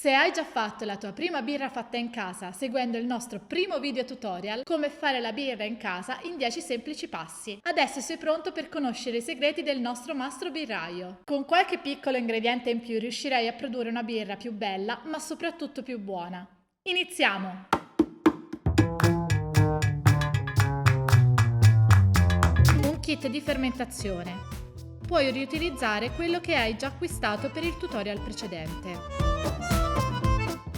Se hai già fatto la tua prima birra fatta in casa seguendo il nostro primo video tutorial come fare la birra in casa in 10 semplici passi, adesso sei pronto per conoscere i segreti del nostro mastro birraio. Con qualche piccolo ingrediente in più riuscirai a produrre una birra più bella ma soprattutto più buona. Iniziamo! Un kit di fermentazione. Puoi riutilizzare quello che hai già acquistato per il tutorial precedente.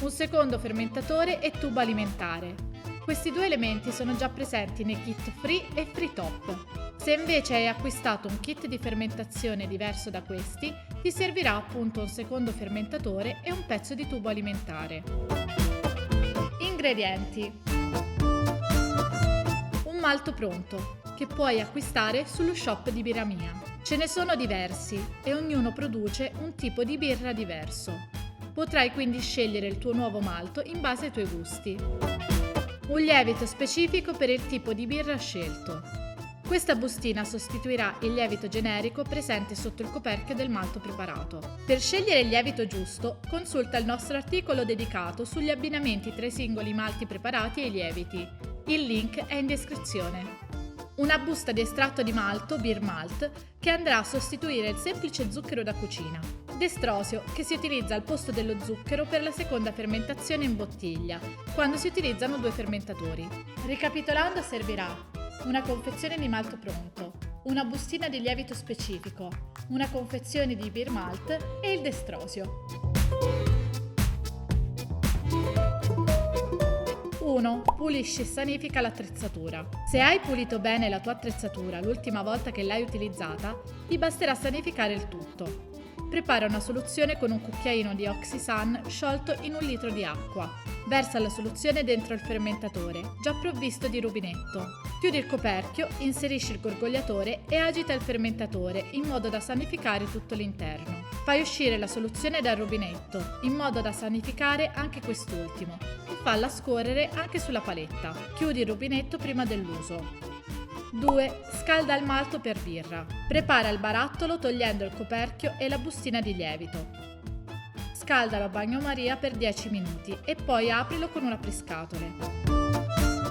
Un secondo fermentatore e tubo alimentare. Questi due elementi sono già presenti nei kit Free e Free Top. Se invece hai acquistato un kit di fermentazione diverso da questi, ti servirà appunto un secondo fermentatore e un pezzo di tubo alimentare. Ingredienti: un malto pronto, che puoi acquistare sullo shop di Birra Mia. Ce ne sono diversi e ognuno produce un tipo di birra diverso. Potrai quindi scegliere il tuo nuovo malto in base ai tuoi gusti. Un lievito specifico per il tipo di birra scelto. Questa bustina sostituirà il lievito generico presente sotto il coperchio del malto preparato. Per scegliere il lievito giusto, consulta il nostro articolo dedicato sugli abbinamenti tra i singoli malti preparati e i lieviti. Il link è in descrizione. Una busta di estratto di malto, Beer Malt, che andrà a sostituire il semplice zucchero da cucina. Destrosio, che si utilizza al posto dello zucchero per la seconda fermentazione in bottiglia, quando si utilizzano due fermentatori. Ricapitolando, servirà una confezione di malto pronto, una bustina di lievito specifico, una confezione di Beer Malt e il destrosio. 1. Pulisci e sanifica l'attrezzatura. Se hai pulito bene la tua attrezzatura l'ultima volta che l'hai utilizzata, ti basterà sanificare il tutto. Prepara una soluzione con un cucchiaino di Oxysun sciolto in 1 litro di acqua. Versa la soluzione dentro il fermentatore, già provvisto di rubinetto. Chiudi il coperchio, inserisci il gorgogliatore e agita il fermentatore in modo da sanificare tutto l'interno. Fai uscire la soluzione dal rubinetto, in modo da sanificare anche quest'ultimo, e falla scorrere anche sulla paletta. Chiudi il rubinetto prima dell'uso. 2. Scalda il malto per birra. Prepara il barattolo togliendo il coperchio e la bustina di lievito. Scaldalo a bagnomaria per 10 minuti e poi aprilo con un apriscatole.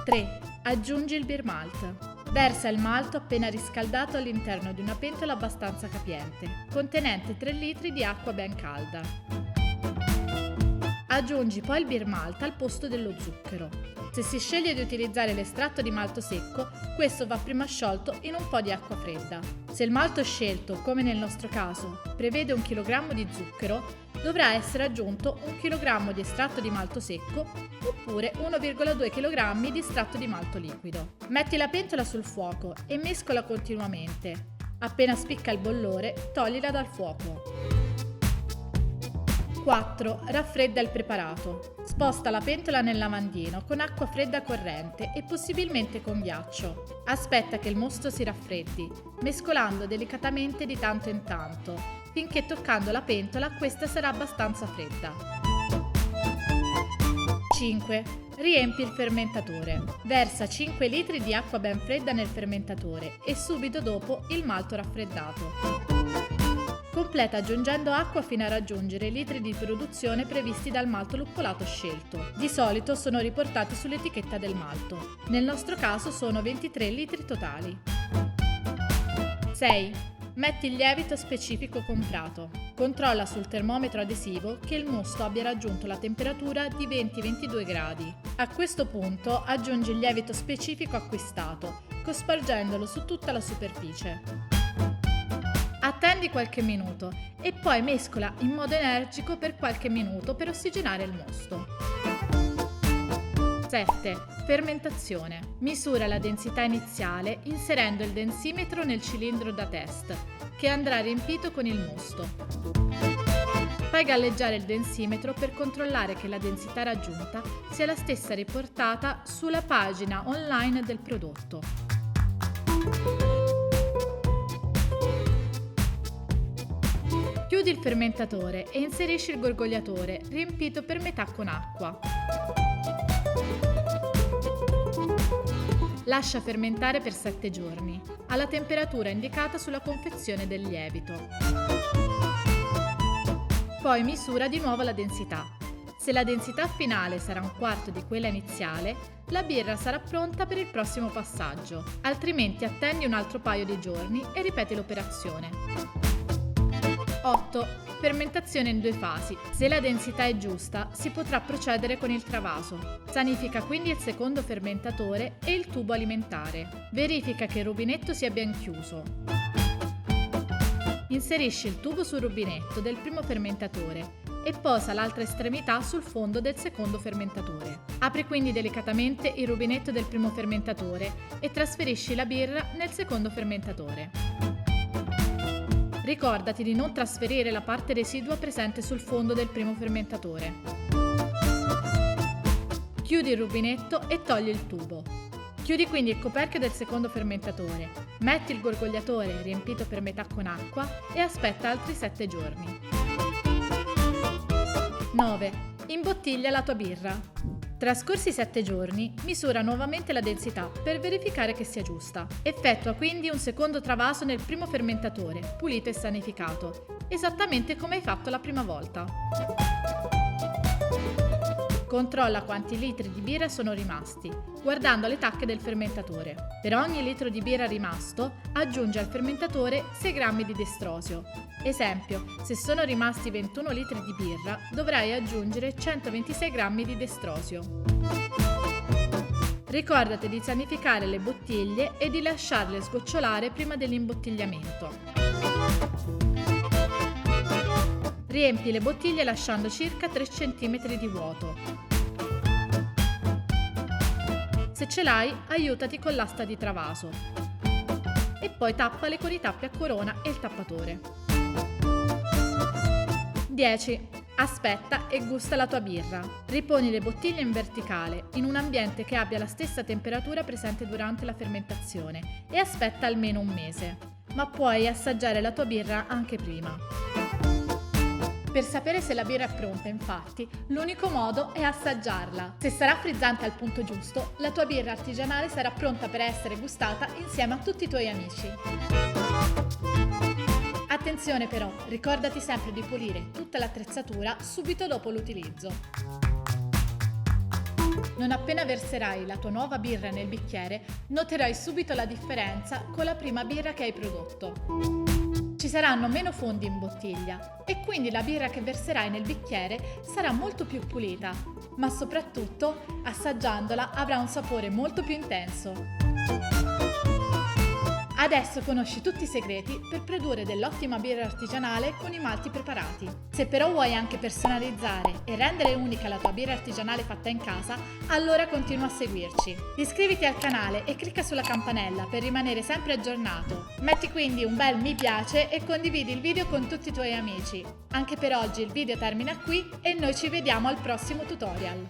3. Aggiungi il Beer Malt. Versa il malto appena riscaldato all'interno di una pentola abbastanza capiente, contenente 3 litri di acqua ben calda. Aggiungi poi il Beer Malt al posto dello zucchero. Se si sceglie di utilizzare l'estratto di malto secco, questo va prima sciolto in un po' di acqua fredda. Se il malto scelto, come nel nostro caso, prevede 1 kg di zucchero, dovrà essere aggiunto 1 kg di estratto di malto secco oppure 1,2 kg di estratto di malto liquido. Metti la pentola sul fuoco e mescola continuamente. Appena spicca il bollore, toglila dal fuoco. 4. Raffredda il preparato. Sposta la pentola nel lavandino con acqua fredda corrente e possibilmente con ghiaccio. Aspetta che il mosto si raffreddi, mescolando delicatamente di tanto in tanto, finché toccando la pentola questa sarà abbastanza fredda. 5. Riempi il fermentatore. Versa 5 litri di acqua ben fredda nel fermentatore e subito dopo il malto raffreddato. Completa aggiungendo acqua fino a raggiungere i litri di produzione previsti dal malto luppolato scelto. Di solito sono riportati sull'etichetta del malto. Nel nostro caso sono 23 litri totali. 6. Metti il lievito specifico comprato. Controlla sul termometro adesivo che il mosto abbia raggiunto la temperatura di 20-22 gradi. A questo punto aggiungi il lievito specifico acquistato, cospargendolo su tutta la superficie. Attendi qualche minuto e poi mescola in modo energico per qualche minuto per ossigenare il mosto. 7. Fermentazione. Misura la densità iniziale inserendo il densimetro nel cilindro da test, che andrà riempito con il mosto. Fai galleggiare il densimetro per controllare che la densità raggiunta sia la stessa riportata sulla pagina online del prodotto. Chiudi il fermentatore e inserisci il gorgogliatore riempito per metà con acqua. Lascia fermentare per 7 giorni, alla temperatura indicata sulla confezione del lievito. Poi misura di nuovo la densità. Se la densità finale sarà un quarto di quella iniziale, la birra sarà pronta per il prossimo passaggio, altrimenti attendi un altro paio di giorni e ripeti l'operazione. 8. Fermentazione in 2 fasi. Se la densità è giusta, si potrà procedere con il travaso. Sanifica quindi il secondo fermentatore e il tubo alimentare. Verifica che il rubinetto sia ben chiuso. Inserisci il tubo sul rubinetto del primo fermentatore e posa l'altra estremità sul fondo del secondo fermentatore. Apri quindi delicatamente il rubinetto del primo fermentatore e trasferisci la birra nel secondo fermentatore. Ricordati di non trasferire la parte residua presente sul fondo del primo fermentatore. Chiudi il rubinetto e togli il tubo. Chiudi quindi il coperchio del secondo fermentatore, metti il gorgogliatore riempito per metà con acqua e aspetta altri 7 giorni. 9. Imbottiglia la tua birra. Trascorsi 7 giorni, misura nuovamente la densità per verificare che sia giusta. Effettua quindi un secondo travaso nel primo fermentatore, pulito e sanificato, esattamente come hai fatto la prima volta. Controlla quanti litri di birra sono rimasti, guardando le tacche del fermentatore. Per ogni litro di birra rimasto, aggiungi al fermentatore 6 grammi di destrosio. Esempio, se sono rimasti 21 litri di birra, dovrai aggiungere 126 grammi di destrosio. Ricordati di sanificare le bottiglie e di lasciarle sgocciolare prima dell'imbottigliamento. Riempi le bottiglie lasciando circa 3 cm di vuoto. Se ce l'hai, aiutati con l'asta di travaso. E poi tappale con i tappi a corona e il tappatore. 10. Aspetta e gusta la tua birra. Riponi le bottiglie in verticale, in un ambiente che abbia la stessa temperatura presente durante la fermentazione e aspetta almeno un mese. Ma puoi assaggiare la tua birra anche prima. Per sapere se la birra è pronta, infatti, l'unico modo è assaggiarla. Se sarà frizzante al punto giusto, la tua birra artigianale sarà pronta per essere gustata insieme a tutti i tuoi amici. Attenzione però, ricordati sempre di pulire tutta l'attrezzatura subito dopo l'utilizzo. Non appena verserai la tua nuova birra nel bicchiere, noterai subito la differenza con la prima birra che hai prodotto. Ci saranno meno fondi in bottiglia e quindi la birra che verserai nel bicchiere sarà molto più pulita, ma soprattutto, assaggiandola, avrà un sapore molto più intenso. Adesso conosci tutti i segreti per produrre dell'ottima birra artigianale con i malti preparati. Se però vuoi anche personalizzare e rendere unica la tua birra artigianale fatta in casa, allora continua a seguirci. Iscriviti al canale e clicca sulla campanella per rimanere sempre aggiornato. Metti quindi un bel mi piace e condividi il video con tutti i tuoi amici. Anche per oggi il video termina qui e noi ci vediamo al prossimo tutorial.